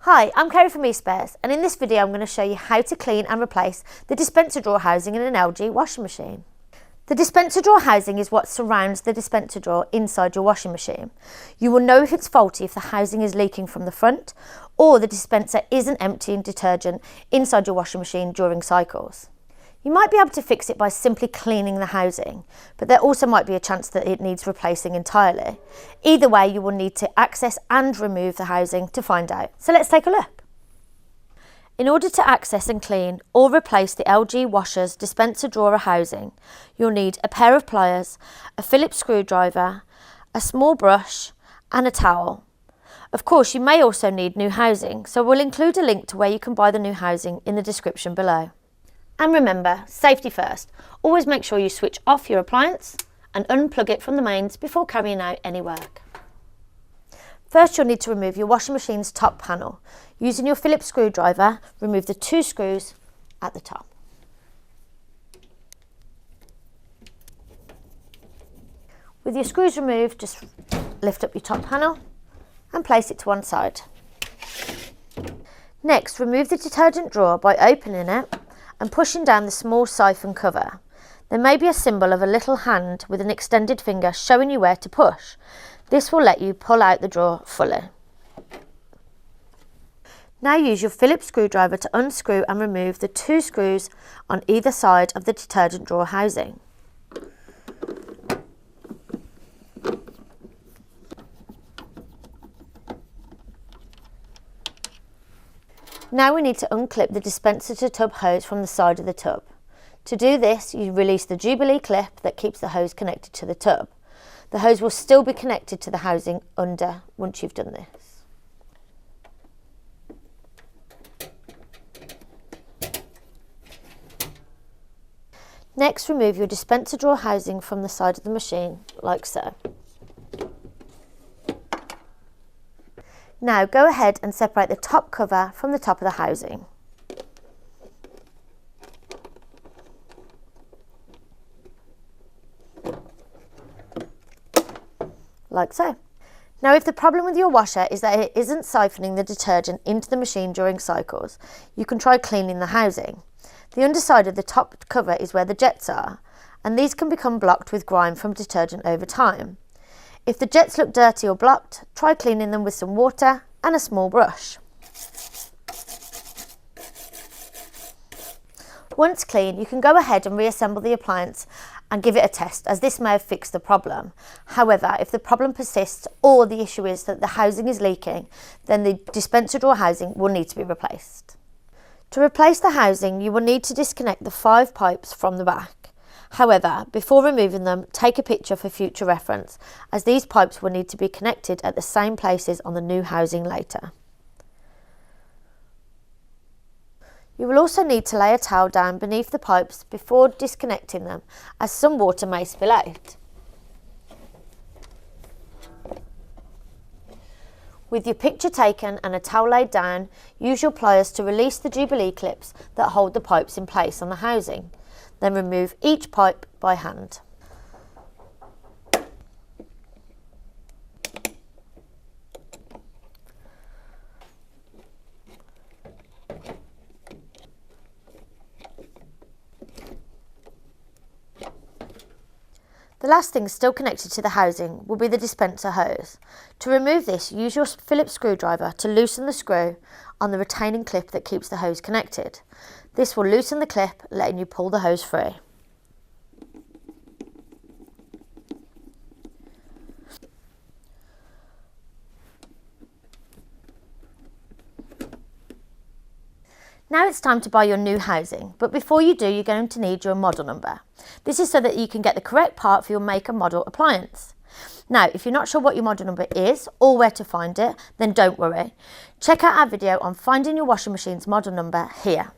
Hi, I'm Kerry from eSpares, and in this video I'm going to show you how to clean and replace the dispenser drawer housing in an LG washing machine. The dispenser drawer housing is what surrounds the dispenser drawer inside your washing machine. You will know if it's faulty if the housing is leaking from the front or the dispenser isn't emptying detergent inside your washing machine during cycles. You might be able to fix it by simply cleaning the housing, but there also might be a chance that it needs replacing entirely. Either way, you will need to access and remove the housing to find out. So let's take a look. In order to access and clean or replace the LG washer's dispenser drawer housing, you'll need a pair of pliers, a Phillips screwdriver, a small brush and a towel. Of course, you may also need new housing, so we'll include a link to where you can buy the new housing in the description below. And remember, safety first. Always make sure you switch off your appliance and unplug it from the mains before carrying out any work. First, you'll need to remove your washing machine's top panel. Using your Phillips screwdriver, remove the 2 screws at the top. With your screws removed, just lift up your top panel and place it to one side. Next, remove the detergent drawer by opening it and pushing down the small siphon cover. There may be a symbol of a little hand with an extended finger showing you where to push. This will let you pull out the drawer fully. Now use your Phillips screwdriver to unscrew and remove the 2 screws on either side of the detergent drawer housing. Now we need to unclip the dispenser-to-tub hose from the side of the tub. To do this, you release the Jubilee clip that keeps the hose connected to the tub. The hose will still be connected to the housing under once you've done this. Next, remove your dispenser drawer housing from the side of the machine, like so. Now go ahead and separate the top cover from the top of the housing. Like so. Now if the problem with your washer is that it isn't siphoning the detergent into the machine during cycles, you can try cleaning the housing. The underside of the top cover is where the jets are, and these can become blocked with grime from detergent over time. If the jets look dirty or blocked, try cleaning them with some water and a small brush. Once clean, you can go ahead and reassemble the appliance and give it a test, as this may have fixed the problem. However, if the problem persists or the issue is that the housing is leaking, then the dispenser drawer housing will need to be replaced. To replace the housing, you will need to disconnect the 5 pipes from the back. However, before removing them, take a picture for future reference, as these pipes will need to be connected at the same places on the new housing later. You will also need to lay a towel down beneath the pipes before disconnecting them, as some water may spill out. With your picture taken and a towel laid down, use your pliers to release the Jubilee clips that hold the pipes in place on the housing. Then remove each pipe by hand. The last thing still connected to the housing will be the dispenser hose. To remove this, use your Phillips screwdriver to loosen the screw on the retaining clip that keeps the hose connected. This will loosen the clip, letting you pull the hose free. Now it's time to buy your new housing, but before you do, you're going to need your model number. This is so that you can get the correct part for your make and model appliance. Now, if you're not sure what your model number is or where to find it, then don't worry. Check out our video on finding your washing machine's model number here.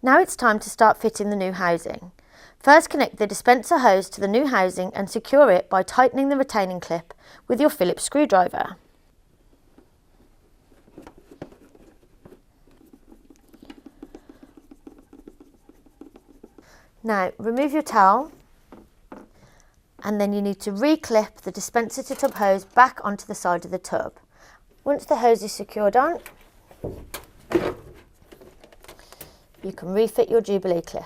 Now it's time to start fitting the new housing. First, connect the dispenser hose to the new housing and secure it by tightening the retaining clip with your Phillips screwdriver. Now, remove your towel and then you need to re-clip the dispenser-to-tub hose back onto the side of the tub. Once the hose is secured on, You can refit your Jubilee clip.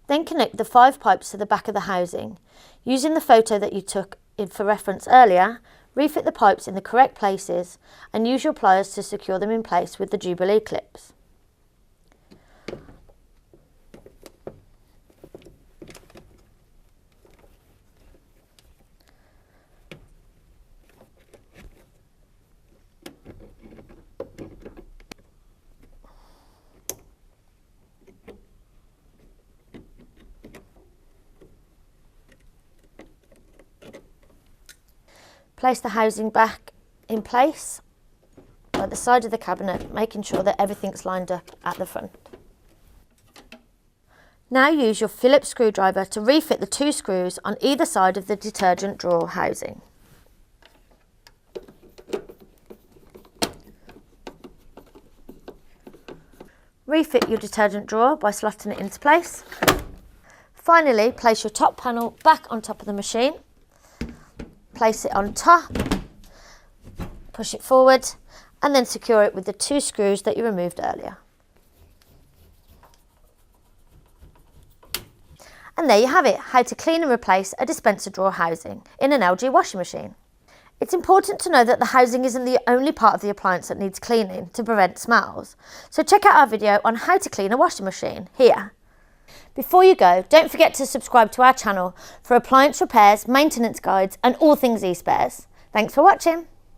Then connect the 5 pipes to the back of the housing. Using the photo that you took for reference earlier, refit the pipes in the correct places and use your pliers to secure them in place with the Jubilee clips. Place the housing back in place at the side of the cabinet, making sure that everything's lined up at the front. Now use your Phillips screwdriver to refit the 2 screws on either side of the detergent drawer housing. Refit your detergent drawer by slotting it into place. Finally, place your top panel back on top of the machine. Place it on top, push it forward, and then secure it with the 2 screws that you removed earlier. And there you have it, how to clean and replace a dispenser drawer housing in an LG washing machine. It's important to know that the housing isn't the only part of the appliance that needs cleaning to prevent smells. So check out our video on how to clean a washing machine here. Before you go, don't forget to subscribe to our channel for appliance repairs, maintenance guides and all things eSpares. Thanks for watching.